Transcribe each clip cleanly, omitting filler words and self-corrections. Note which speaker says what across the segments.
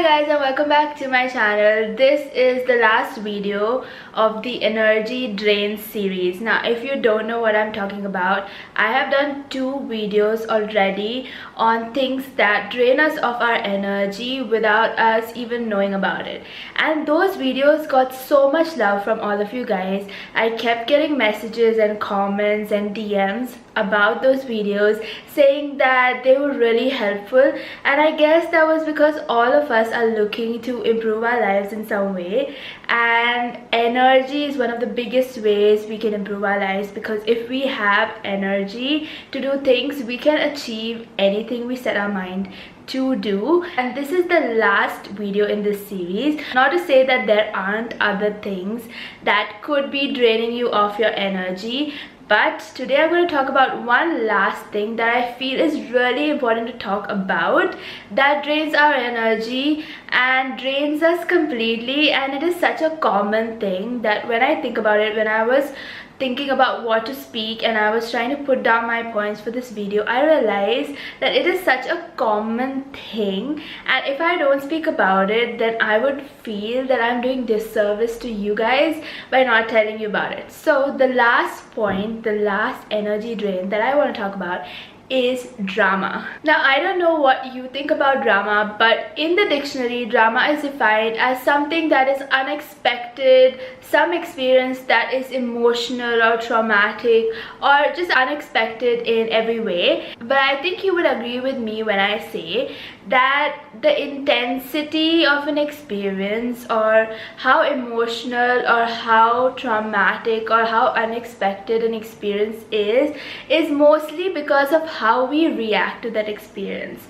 Speaker 1: guys, and welcome back to my channel. This is the last video of the energy drain series. Now if you don't know what I'm talking about, I have done 2 videos already on things that drain us of our energy without us even knowing about it, and those videos got so much love from all of you guys. I kept getting messages and comments and DMs about those videos saying that they were really helpful, and I guess that was because all of us are looking to improve our lives in some way, and energy is one of the biggest ways we can improve our lives, because if we have energy to do things, we can achieve anything we set our mind to do. And this is the last video in this series. Not to say that there aren't other things that could be draining you of your energy, but today I'm going to talk about one last thing that I feel is really important to talk about, that drains our energy and drains us completely. And it is such a common thing that when I think about it, when I was thinking about what to speak and I was trying to put down my points for this video, I realized that it is such a common thing, and if I don't speak about it, then I would feel that I'm doing disservice to you guys by not telling you about it. So the last point, the last energy drain that I want to talk about is drama. Now I don't know what you think about drama, but in the dictionary, drama is defined as something that is unexpected, some experience that is emotional or traumatic or just unexpected in every way. But I think you would agree with me when I say that the intensity of an experience, or how emotional or how traumatic or how unexpected an experience is mostly because of how we react to that experience.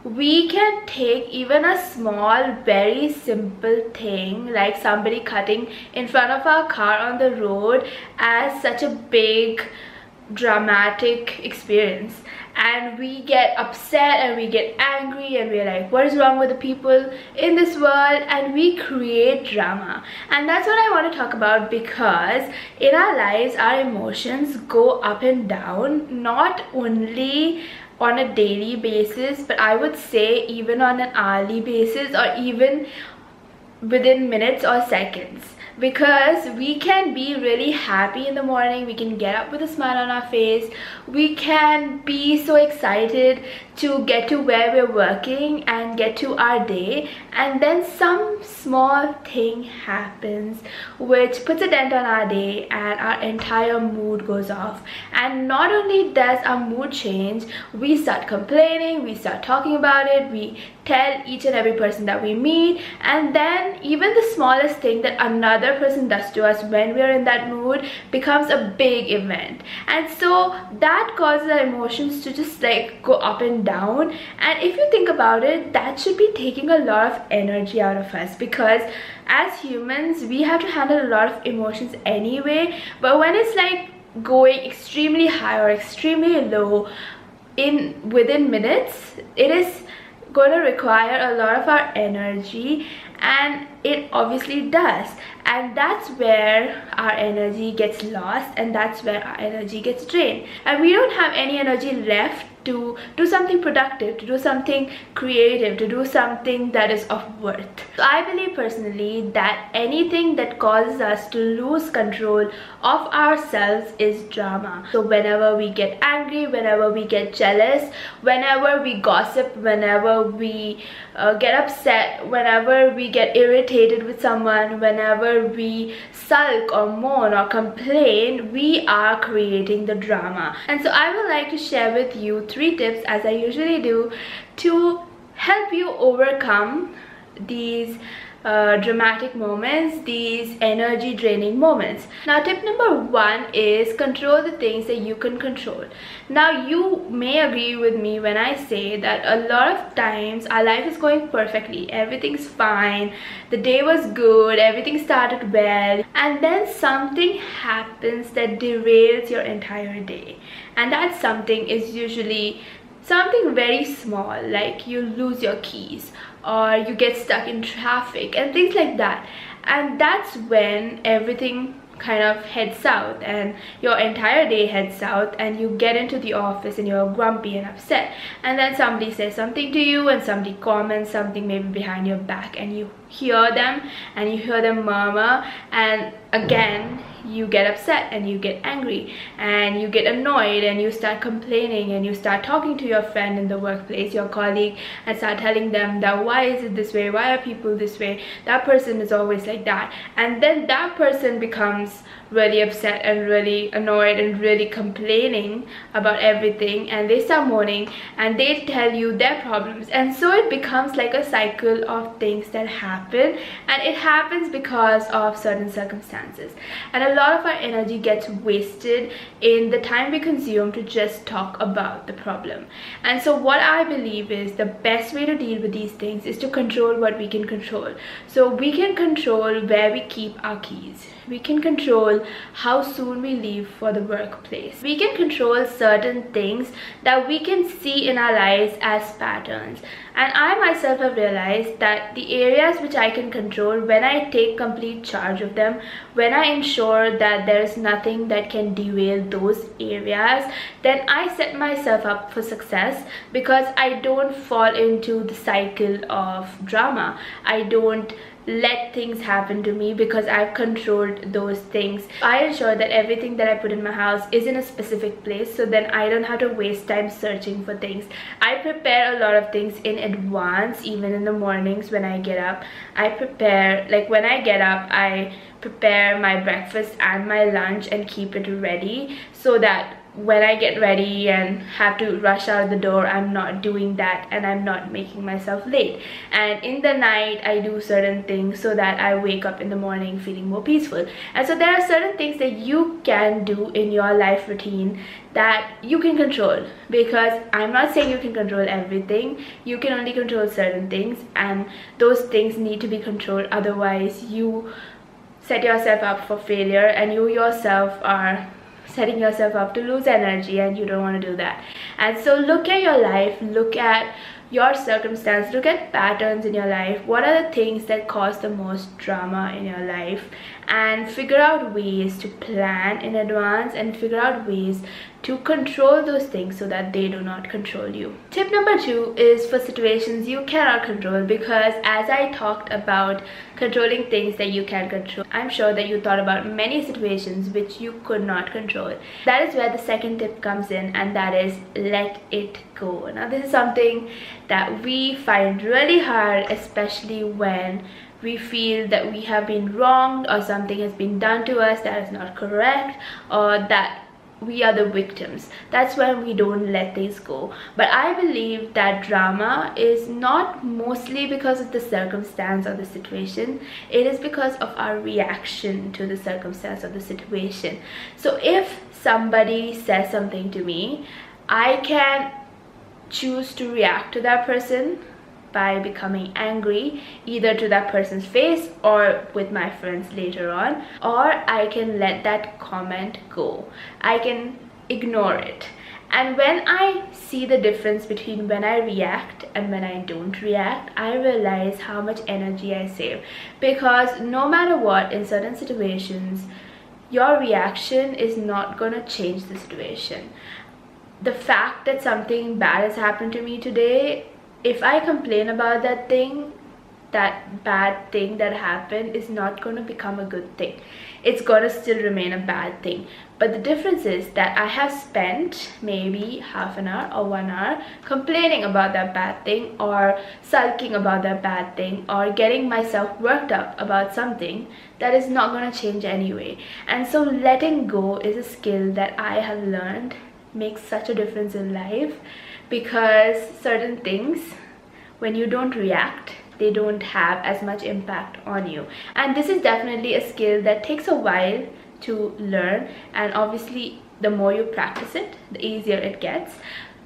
Speaker 1: We can take even a small, very simple thing like somebody cutting in front of our car on the road as such a big dramatic experience, and we get upset and we get angry and we're like, what is wrong with the people in this world, and we create drama. And that's what I want to talk about, because in our lives our emotions go up and down, not only on a daily basis, but I would say even on an hourly basis, or even within minutes or seconds. Because we can be really happy in the morning, we can get up with a smile on our face, we can be so excited to get to where we're working and get to our day, and then some small thing happens which puts a dent on our day and our entire mood goes off. And not only does our mood change, we start complaining, we start talking about it, we tell each and every person that we meet, and then even the smallest thing that another person does to us when we are in that mood becomes a big event. And so that causes our emotions to just like go up and down. And if you think about it, that should be taking a lot of energy out of us, because as humans we have to handle a lot of emotions anyway. But when it's like going extremely high or extremely low within minutes, it is going to require a lot of our energy, and it obviously does. And that's where our energy gets lost, and that's where our energy gets drained, and we don't have any energy left to do something productive, to do something creative, to do something that is of worth. So I believe personally that anything that causes us to lose control of ourselves is drama. So whenever we get angry, whenever we get jealous, whenever we gossip, whenever we get upset, whenever we get irritated with someone, whenever we sulk or moan or complain, we are creating the drama. And so I would like to share with you 3 tips, as I usually do, to help you overcome these dramatic moments, these energy draining moments. Now tip number 1 is control the things that you can control. Now you may agree with me when I say that a lot of times our life is going perfectly, everything's fine, the day was good, everything started well, and then something happens that derails your entire day. And that something is usually something very small, like you lose your keys or you get stuck in traffic and things like that. And that's when everything kind of head south, and your entire day heads south, and you get into the office and you're grumpy and upset, and then somebody says something to you and somebody comments something maybe behind your back, and you hear them murmur, and again you get upset and you get angry and you get annoyed and you start complaining and you start talking to your friend in the workplace, your colleague, and start telling them that why is it this way, why are people this way, that person is always like that. And then that person becomes really upset and really annoyed and really complaining about everything, and they start moaning and they tell you their problems, and so it becomes like a cycle of things that happen, and it happens because of certain circumstances. And a lot of our energy gets wasted in the time we consume to just talk about the problem. And so what I believe is the best way to deal with these things is to control what we can control. So we can control where we keep our keys, we can control how soon we leave for the workplace, we can control certain things that we can see in our lives as patterns. And I myself have realized that the areas which I can control, when I take complete charge of them, when I ensure that there is nothing that can derail those areas, then I set myself up for success, because I don't fall into the cycle of drama. I don't let things happen to me because I've controlled those things. I ensure that everything that I put in my house is in a specific place, so then I don't have to waste time searching for things. I prepare a lot of things in advance, even in the mornings when I get up. I prepare, like when I get up, I prepare my breakfast and my lunch and keep it ready, so that when I get ready and have to rush out the door, I'm not doing that and I'm not making myself late. And in the night, I do certain things so that I wake up in the morning feeling more peaceful. And so there are certain things that you can do in your life routine that you can control, because I'm not saying you can control everything. You can only control certain things, and those things need to be controlled. Otherwise, you set yourself up for failure, and you yourself are setting yourself up to lose energy, and you don't want to do that. And so look at your life, look at your circumstance, look at patterns in your life. What are the things that cause the most drama in your life, and figure out ways to plan in advance and figure out ways to control those things so that they do not control you. Tip number 2 is for situations you cannot control, because as I talked about controlling things that you can control, I'm sure that you thought about many situations which you could not control. That is where the second tip comes in, and that is let it go. Now this is something that we find really hard, especially when we feel that we have been wronged, or something has been done to us that is not correct, or that we are the victims. That's when we don't let things go. But I believe that drama is not mostly because of the circumstance or the situation. It is because of our reaction to the circumstance or the situation. So if somebody says something to me, I can choose to react to that person by becoming angry, either to that person's face or with my friends later on, or I can let that comment go. I can ignore it. And when I see the difference between when I react and when I don't react, I realize how much energy I save. Because no matter what, in certain situations, your reaction is not gonna change the situation. The fact that something bad has happened to me today, if I complain about that thing, that bad thing that happened is not going to become a good thing. It's going to still remain a bad thing. But the difference is that I have spent maybe half an hour or 1 hour complaining about that bad thing, or sulking about that bad thing, or getting myself worked up about something that is not going to change anyway. And so letting go is a skill that I have learned makes such a difference in life, because certain things, when you don't react, they don't have as much impact on you. And this is definitely a skill that takes a while to learn, and obviously the more you practice it, the easier it gets.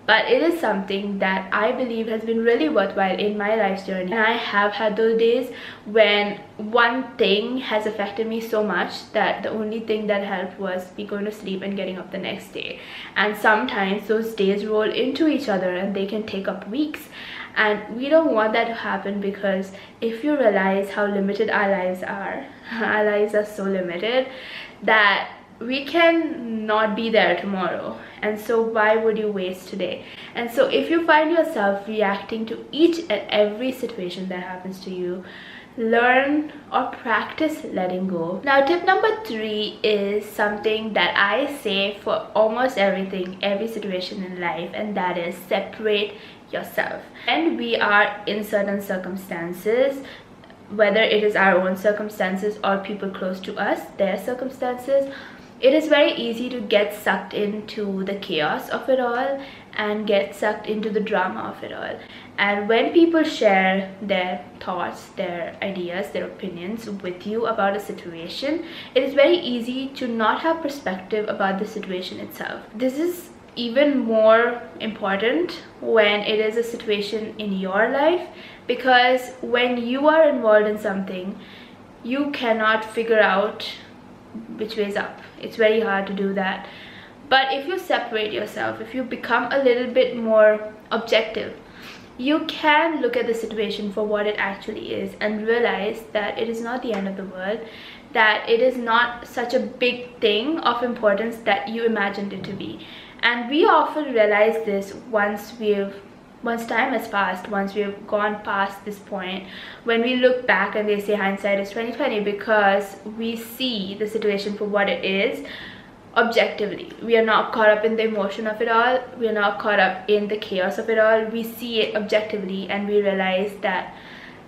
Speaker 1: But it is something that I believe has been really worthwhile in my life's journey. And I have had those days when one thing has affected me so much that the only thing that helped was me going to sleep and getting up the next day. And sometimes those days roll into each other and they can take up weeks. And we don't want that to happen, because if you realize how limited our lives are, our lives are so limited that we can not be there tomorrow. And so why would you waste today? And so if you find yourself reacting to each and every situation that happens to you, learn or practice letting go. Now, tip number 3 is something that I say for almost everything, every situation in life, and that is separate yourself. When we are in certain circumstances, whether it is our own circumstances or people close to us, their circumstances, it is very easy to get sucked into the chaos of it all and get sucked into the drama of it all. And when people share their thoughts, their ideas, their opinions with you about a situation, it is very easy to not have perspective about the situation itself. This is even more important when it is a situation in your life, because when you are involved in something, you cannot figure out which way is up. It's very hard to do that. But if you separate yourself, if you become a little bit more objective, you can look at the situation for what it actually is and realize that it is not the end of the world, that it is not such a big thing of importance that you imagined it to be. And we often realize this once time has passed, once we have gone past this point, when we look back and they say hindsight is 20/20, because we see the situation for what it is objectively. We are not caught up in the emotion of it all, we are not caught up in the chaos of it all. We see it objectively and we realize that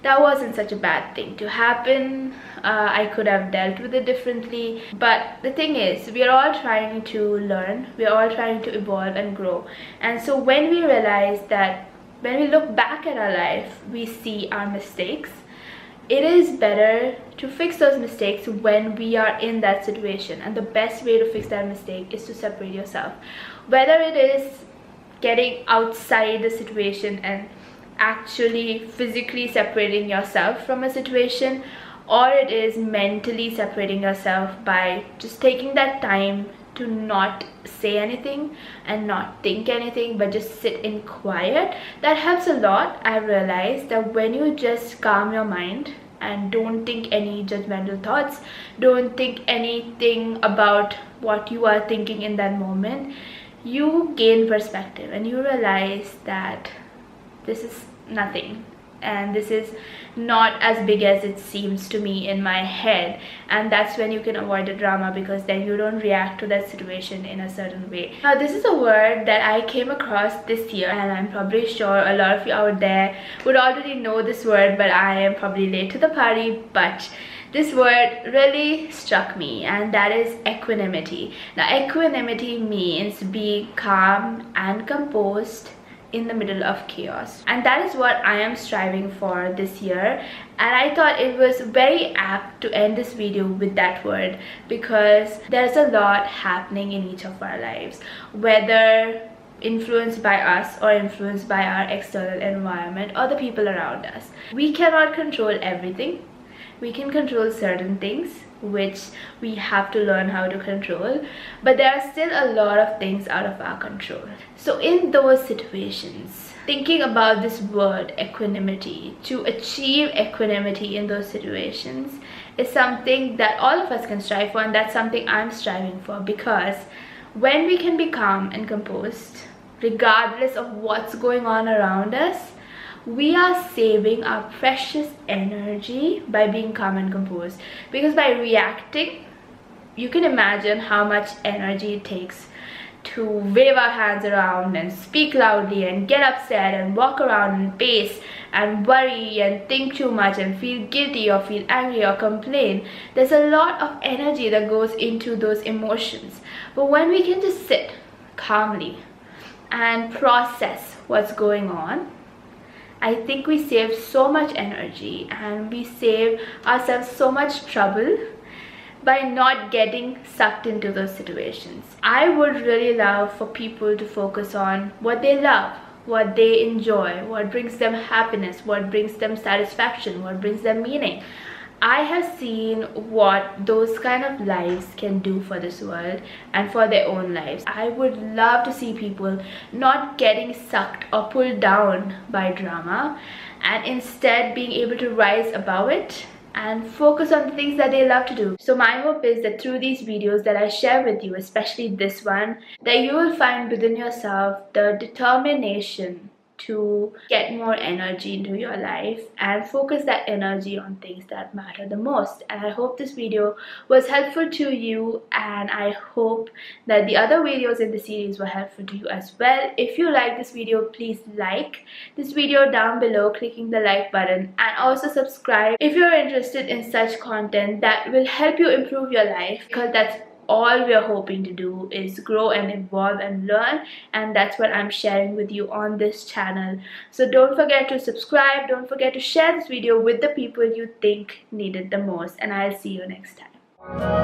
Speaker 1: that wasn't such a bad thing to happen. I could have dealt with it differently. But the thing is, we are all trying to learn, we are all trying to evolve and grow. And so when we realize that, when we look back at our life, we see our mistakes, it is better to fix those mistakes when we are in that situation. And the best way to fix that mistake is to separate yourself. Whether it is getting outside the situation and actually physically separating yourself from a situation, or it is mentally separating yourself by just taking that time to not say anything and not think anything, but just sit in quiet. That helps a lot. I realized that when you just calm your mind and don't think any judgmental thoughts, don't think anything about what you are thinking in that moment, you gain perspective and you realize that this is nothing and this is not as big as it seems to me in my head. And that's when you can avoid the drama, because then you don't react to that situation in a certain way. Now, this is a word that I came across this year, and I'm probably sure a lot of you out there would already know this word, but I am probably late to the party. But this word really struck me, and that is equanimity. Now, equanimity means being calm and composed in the middle of chaos, and that is what I am striving for this year. And I thought it was very apt to end this video with that word, because there's a lot happening in each of our lives, whether influenced by us or influenced by our external environment or the people around us. We cannot control everything. We can control certain things, which we have to learn how to control, but there are still a lot of things out of our control. So in those situations, thinking about this word equanimity, to achieve equanimity in those situations, is something that all of us can strive for, and that's something I'm striving for. Because when we can be calm and composed, regardless of what's going on around us, we are saving our precious energy by being calm and composed. Because by reacting, you can imagine how much energy it takes to wave our hands around and speak loudly and get upset and walk around and pace and worry and think too much and feel guilty or feel angry or complain. There's a lot of energy that goes into those emotions. But when we can just sit calmly and process what's going on, I think we save so much energy and we save ourselves so much trouble by not getting sucked into those situations. I would really love for people to focus on what they love, what they enjoy, what brings them happiness, what brings them satisfaction, what brings them meaning. I have seen what those kind of lives can do for this world and for their own lives. I would love to see people not getting sucked or pulled down by drama, and instead being able to rise above it and focus on the things that they love to do. So my hope is that through these videos that I share with you, especially this one, that you will find within yourself the determination to get more energy into your life and focus that energy on things that matter the most. And I hope this video was helpful to you, and I hope that the other videos in the series were helpful to you as well. If you like this video, please like this video down below, clicking the like button, and also subscribe if you're interested in such content that will help you improve your life, because that's all we are hoping to do, is grow and evolve and learn, and that's what I'm sharing with you on this channel. So don't forget to subscribe, don't forget to share this video with the people you think need it the most, and I'll see you next time.